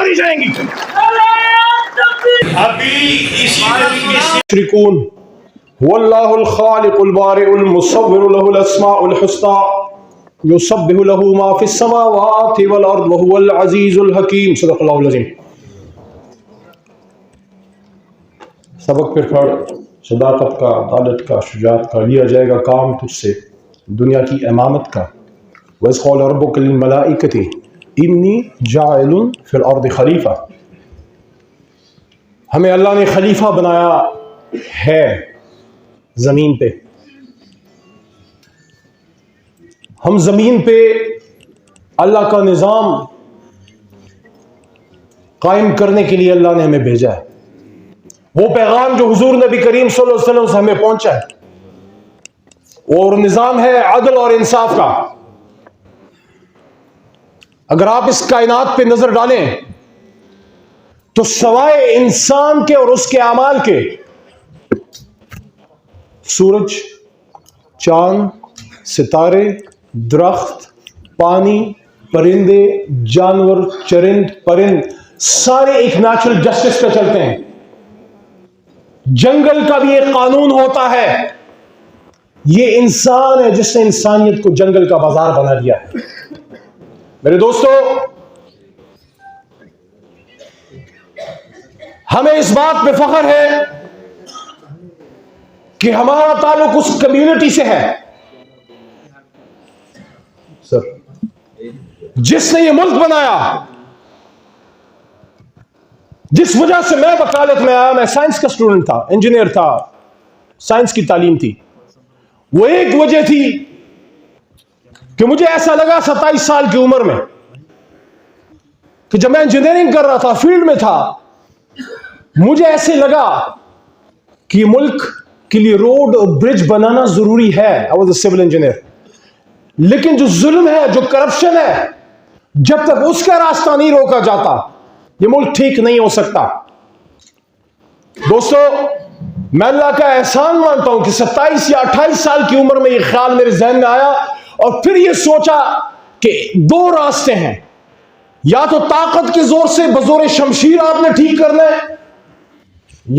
ماری جائیں گی. شرکون هو اللہ الخالق البارئ المصور له الاسماء الحسنى یسبح له ما فی السماوات والارض وهو العزیز الحکیم. صدق اللہ العظیم. سبق پھر پڑھ. صداقت کا، عدالت کا، شجاعت کا لیا جائے گا کام تجھ سے، دنیا کی امامت کا. وَإِذْ قَالَ رَبُّكَ لِلْمَلَائِكَةِ إِنِّي جَاعِلٌ فِي الْأَرْضِ خلیفہ. ہمیں اللہ نے خلیفہ بنایا ہے زمین پہ. ہم زمین پہ اللہ کا نظام قائم کرنے کے لیے اللہ نے ہمیں بھیجا ہے. وہ پیغام جو حضور نبی کریم صلی اللہ علیہ وسلم سے ہمیں پہنچا ہے، اور نظام ہے عدل اور انصاف کا. اگر آپ اس کائنات پہ نظر ڈالیں تو سوائے انسان کے اور اس کے اعمال کے، سورج، چاند، ستارے، درخت، پانی، پرندے، جانور، چرند پرند، سارے ایک نیچرل جسٹس پہ چلتے ہیں. جنگل کا بھی ایک قانون ہوتا ہے. یہ انسان ہے جس نے انسانیت کو جنگل کا بازار بنا دیا ہے. میرے دوستو، ہمیں اس بات پہ فخر ہے کہ ہمارا تعلق اس کمیونٹی سے ہے جس نے یہ ملک بنایا. جس وجہ سے میں وکالت میں آیا، میں سائنس کا اسٹوڈنٹ تھا، انجینئر تھا، سائنس کی تعلیم تھی. وہ ایک وجہ تھی کہ مجھے ایسا لگا 27 سال کی عمر میں کہ جب میں انجینئرنگ کر رہا تھا، فیلڈ میں تھا، مجھے ایسے لگا کہ ملک کے لیے روڈ اور برج بنانا ضروری ہے. I was a civil engineer. لیکن جو ظلم ہے، جو کرپشن ہے، جب تک اس کا راستہ نہیں روکا جاتا، یہ ملک ٹھیک نہیں ہو سکتا. دوستو، میں اللہ کا احسان مانتا ہوں کہ 27 یا 28 سال کی عمر میں یہ خیال میرے ذہن میں آیا، اور پھر یہ سوچا کہ دو راستے ہیں. یا تو طاقت کے زور سے بزور شمشیر آپ نے ٹھیک کرنا ہے،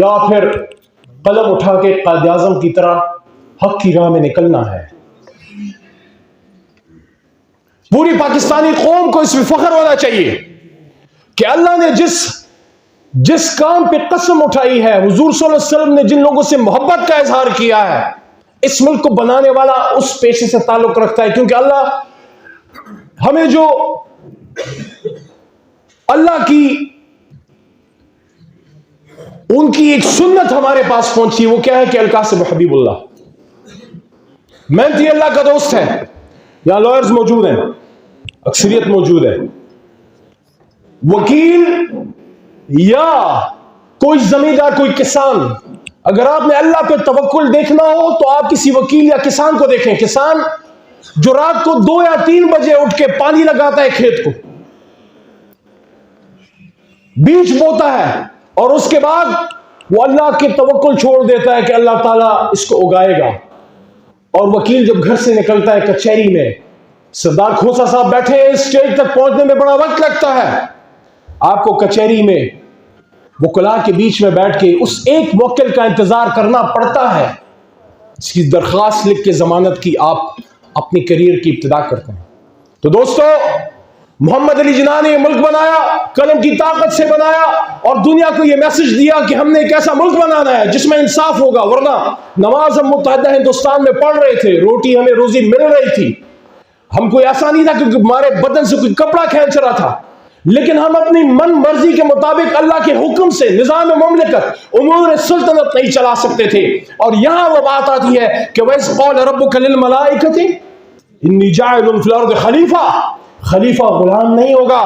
یا پھر قلم اٹھا کے قائد اعظم کی طرح حق کی راہ میں نکلنا ہے. پوری پاکستانی قوم کو اس میں فخر ہونا چاہیے کہ اللہ نے جس کام پہ قسم اٹھائی ہے، حضور صلی اللہ علیہ وسلم نے جن لوگوں سے محبت کا اظہار کیا ہے، اس ملک کو بنانے والا اس پیشے سے تعلق رکھتا ہے. کیونکہ اللہ ہمیں جو اللہ کی ان کی ایک سنت ہمارے پاس پہنچی، وہ کیا ہے کہ القاسم حبیب اللہ محنتی اللہ کا دوست ہے. یہاں لائرز موجود ہیں، اکثریت موجود ہے. وکیل یا کوئی زمیندار، کوئی کسان، اگر آپ نے اللہ پہ توکل دیکھنا ہو تو آپ کسی وکیل یا کسان کو دیکھیں. کسان جو رات کو 2 یا 3 بجے اٹھ کے پانی لگاتا ہے کھیت کو، بیج بوتا ہے، اور اس کے بعد وہ اللہ کے توکل چھوڑ دیتا ہے کہ اللہ تعالیٰ اس کو اگائے گا. اور وکیل جب گھر سے نکلتا ہے کچہری میں، سردار کھوسا صاحب بیٹھے ہیں، اسٹیج تک پہنچنے میں بڑا وقت لگتا ہے. آپ کو کچہری میں وکلاء کے بیچ میں بیٹھ کے اس ایک موکل کا انتظار کرنا پڑتا ہے اس کی درخواست لکھ کے ضمانت کی آپ اپنی کیریئر کی ابتدا کرتے ہیں. تو دوستو، محمد علی جناح نے یہ ملک بنایا، قلم کی طاقت سے بنایا، اور دنیا کو یہ میسج دیا کہ ہم نے ایک ایسا ملک بنانا ہے جس میں انصاف ہوگا. ورنہ نماز ہم متحدہ ہندوستان میں پڑھ رہے تھے، روٹی ہمیں روزی مل رہی تھی، ہم کوئی ایسا نہیں تھا کہ ہمارے بدن سے کوئی کپڑا کھینچ رہا تھا، لیکن ہم اپنی من مرضی کے مطابق اللہ کے حکم سے نظام مملکت، امور سلطنت نہیں چلا سکتے تھے. اور یہاں وہ بات آتی ہے کہ وَإِذْ قَالَ رَبُّكَ لِلْمَلَائِكَةِ إِنِّي جَاعِلٌ فِي الْأَرْضِ خلیفہ. خلیفہ غلام نہیں ہوگا.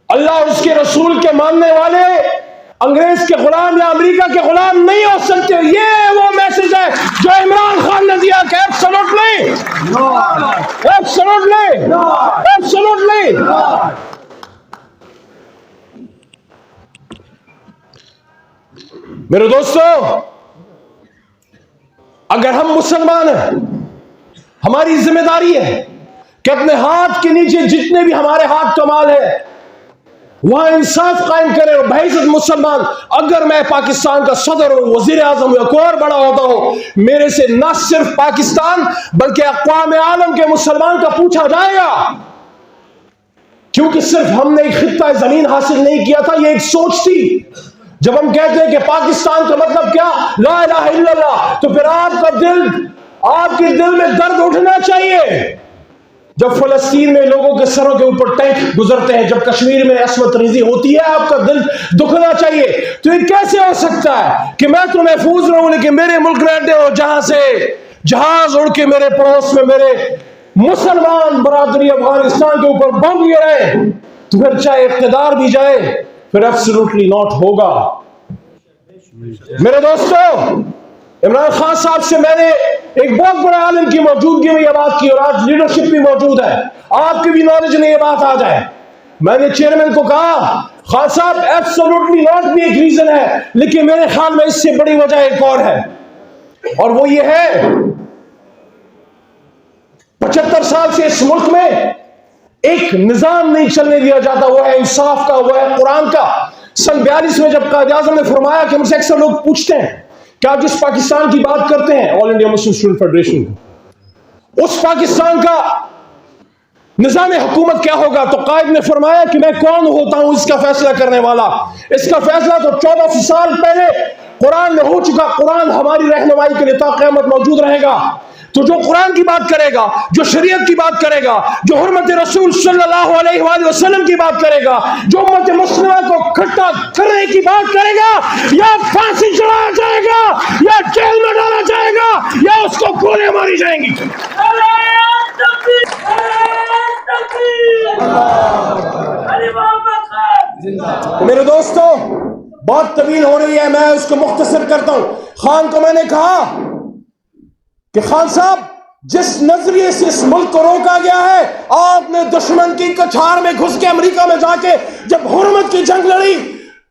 اللہ اور اس کے رسول کے ماننے والے انگریز کے غلام یا امریکہ کے غلام نہیں ہو سکتے. یہ وہ میسج ہے جو عمران خان نے دیا کہ ایبسولوٹلی میرے دوستو، اگر ہم مسلمان ہیں، ہماری ذمہ داری ہے کہ اپنے ہاتھ کے نیچے جتنے بھی ہمارے ہاتھ کا مال ہے وہاں انصاف قائم کرے. اور بحیثیت مسلمان اگر میں پاکستان کا صدر ہوں, وزیر اعظم یا کوئی اور بڑا ہوتا ہو, میرے سے نہ صرف پاکستان بلکہ اقوام عالم کے مسلمان کا پوچھا جائے گا, کیونکہ صرف ہم نے ایک خطہ زمین حاصل نہیں کیا تھا, یہ ایک سوچ تھی. جب ہم کہتے ہیں کہ پاکستان کا مطلب کیا, لا الہ الا اللہ, تو پھر آپ کے دل میں درد اٹھنا چاہیے. جب فلسطین میں لوگوں کے سروں کے اوپر ٹینک گزرتے ہیں, جب کشمیر میں عصمت ریزی ہوتی ہے, آپ کا دل دکھنا چاہیے. تو یہ کیسے ہو سکتا ہے کہ میں تو محفوظ رہوں لیکن میرے ملک میں اڈے ہو جہاں سے جہاز اڑ کے میرے پڑوس میں میرے مسلمان برادری افغانستان کے اوپر بم گرائے, تو پھر چاہے اقتدار بھی جائے پھر ایبسولوٹلی ناٹ ہوگا. میرے دوستو, عمران خان صاحب سے میں نے ایک بہت بڑے عالم کی موجودگی میں یہ بات کی, اور آج لیڈرشپ بھی موجود ہے, آپ کی بھی نالج میں یہ بات آ جائے. میں نے چیئرمین کو کہا, خان صاحب ایبسولوٹلی ناٹ بھی ایک ریزن ہے, لیکن میرے خیال میں اس سے بڑی وجہ ایک اور ہے, اور وہ یہ ہے 75 سال سے اس ملک میں ایک نظام نہیں چلنے دیا جاتا, وہ ہے انصاف کا, وہ ہے قرآن کا. سن 42 میں جب قائد اعظم نے فرمایا کہ ہم سے اکثر لوگ پوچھتے ہیں کہ آپ جس پاکستان کی بات کرتے ہیں, آل انڈیا مسلم اسٹوڈنٹ فیڈریشن, اس پاکستان کا نظام حکومت کیا ہوگا؟ تو قائد نے فرمایا کہ میں کون ہوتا ہوں اس کا فیصلہ کرنے والا. اس کا فیصلہ تو 1400 سال پہلے قرآن میں ہو چکا. قرآن ہماری رہنمائی کے لیے تا قیامت موجود رہے گا. تو جو قرآن کی بات کرے گا, جو شریعت کی بات کرے گا, جو حرمت رسول صلی اللہ علیہ وآلہ وسلم کی بات کرے گا, جو امت مسلمہ کو اکٹھا کرنے کی بات کرے گا, یا پھانسی چڑھایا جائے گا, یا جیل میں ڈالا جائے گا, یا اس کو گولیاں ماری جائیں گی. میرے دوستو, بات طویل ہو رہی ہے, میں اس کو مختصر کرتا ہوں. خان کو میں نے کہا کہ خان صاحب, جس نظریے سے اس ملک کو روکا گیا ہے, آپ نے دشمن کی کچھار میں گھس کے امریکہ میں جا کے جب حرمت کی جنگ لڑی,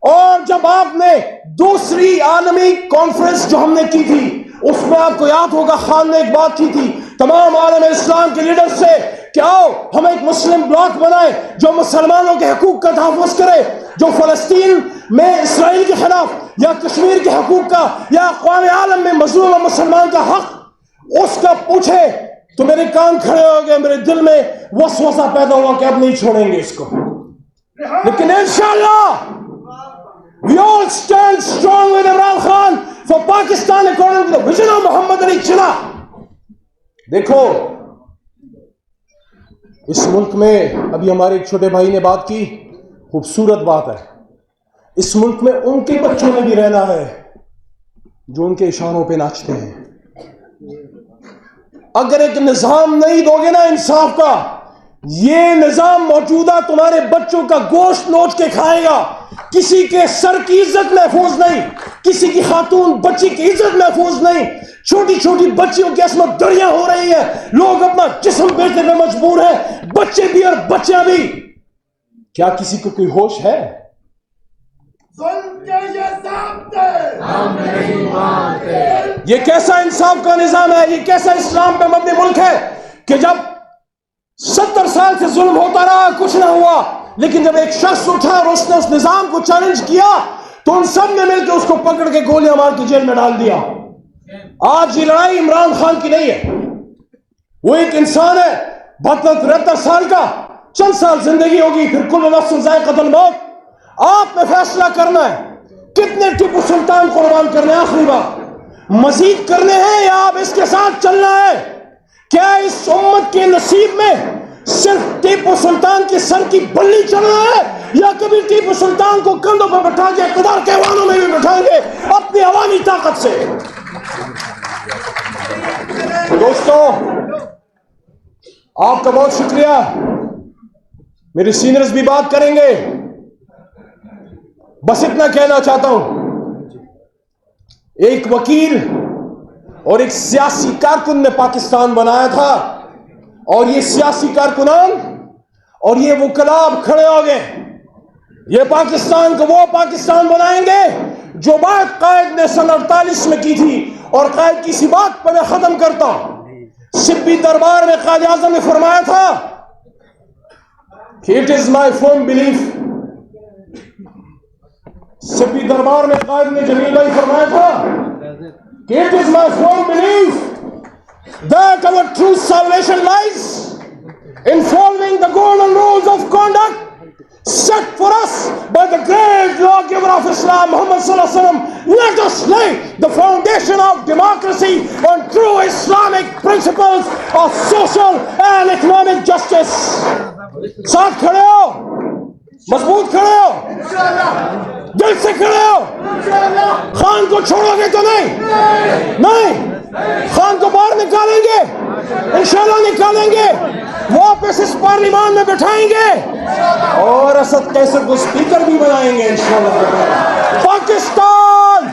اور جب آپ نے دوسری عالمی کانفرنس جو ہم نے کی تھی, اس میں آپ کو یاد ہوگا خان نے ایک بات کی تھی تمام عالم اسلام کے لیڈر سے کہ آؤ ہم ایک مسلم بلاک بنائیں جو مسلمانوں کے حقوق کا تحفظ کرے, جو فلسطین میں اسرائیل کے خلاف, یا کشمیر کے حقوق کا, یا اقوام عالم میں مظلوم مسلمان کا حق اس کا پوچھے. تو میرے کان کھڑے ہو گئے, میرے دل میں وسوسہ پیدا ہوا کہ اب نہیں چھوڑیں گے اس کو. لیکن انشاءاللہ we all stand strong with Imran Khan for Pakistan according to the vision of محمد علی جناح. دیکھو اس ملک میں ابھی ہمارے ایک چھوٹے بھائی نے بات کی, خوبصورت بات ہے. اس ملک میں ان کے بچوں نے بھی رہنا ہے جو ان کے اشاروں پہ ناچتے ہیں. اگر ایک نظام نہیں دو گے نا انصاف کا, یہ نظام موجودہ تمہارے بچوں کا گوشت نوچ کے کھائے گا. کسی کے سر کی عزت محفوظ نہیں, کسی کی خاتون بچی کی عزت محفوظ نہیں. چھوٹی چھوٹی بچیوں کی عصمت دریاں ہو رہی ہیں, لوگ اپنا جسم بیچنے میں مجبور ہیں, بچے بھی اور بچیاں بھی. کیا کسی کو کوئی ہوش ہے؟ یہ کیسا انصاف کا نظام ہے, یہ کیسا اسلام پہ مبنی ملک ہے کہ جب 70 سال سے ظلم ہوتا رہا کچھ نہ ہوا, لیکن جب ایک شخص اٹھا اور اس نے اس نظام کو چیلنج کیا تو ان سب نے مل کے اس کو پکڑ کے گولیاں مار کے جیل میں ڈال دیا. آج یہ لڑائی عمران خان کی نہیں ہے, وہ ایک انسان ہے 72-73 سال کا, چند سال زندگی ہوگی, پھر کل نفس ذائقۃ الموت. آپ نے فیصلہ کرنا ہے کتنے ٹیپو سلطان قربان کرنے, آخری بات مزید کرنے ہیں یا آپ اس کے ساتھ چلنا ہے؟ کیا اس امت کے نصیب میں صرف ٹیپو سلطان کے سر کی بلی چڑھنا ہے, یا کبھی ٹیپو سلطان کو کندھوں پر بٹھا کے اقتدار کے ایوانوں میں بھی بٹھائیں گے اپنی عوامی طاقت سے؟ دوستو آپ کا بہت شکریہ, میرے سینئرز بھی بات کریں گے. بس اتنا کہنا چاہتا ہوں, ایک وکیل اور ایک سیاسی کارکن نے پاکستان بنایا تھا, اور یہ سیاسی کارکنان اور یہ وکلاء اب کھڑے ہو گئے. یہ پاکستان کو وہ پاکستان بنائیں گے جو بات قائد نے سن 48 میں کی تھی, اور قائد کی سی بات پر میں ختم کرتا ہوں. سبی دربار میں قائد اعظم نے فرمایا تھا کہ it is my firm belief سپی دربار میں قائد نے جمیل بھائی فرمایا تھا کہ it is my firm belief that our true salvation lies in following the golden rules of conduct set for us by the great lawgiver of Islam, Muhammad sallallahu alaihi wasallam. Let us lay the foundation of democracy on true Islamic principles of social and economic justice. ساتھ کھڑے ہو, مضبوط کھڑے ہو, دل سے کھڑے ہو. خان کو چھوڑو گے تو نہیں, خان کو باہر نکالیں گے, انشاءاللہ نکالیں گے, واپس اس پارلیمان میں بٹھائیں گے اور اسد قیصر کو اسپیکر بھی بنائیں گے انشاءاللہ. پاکستان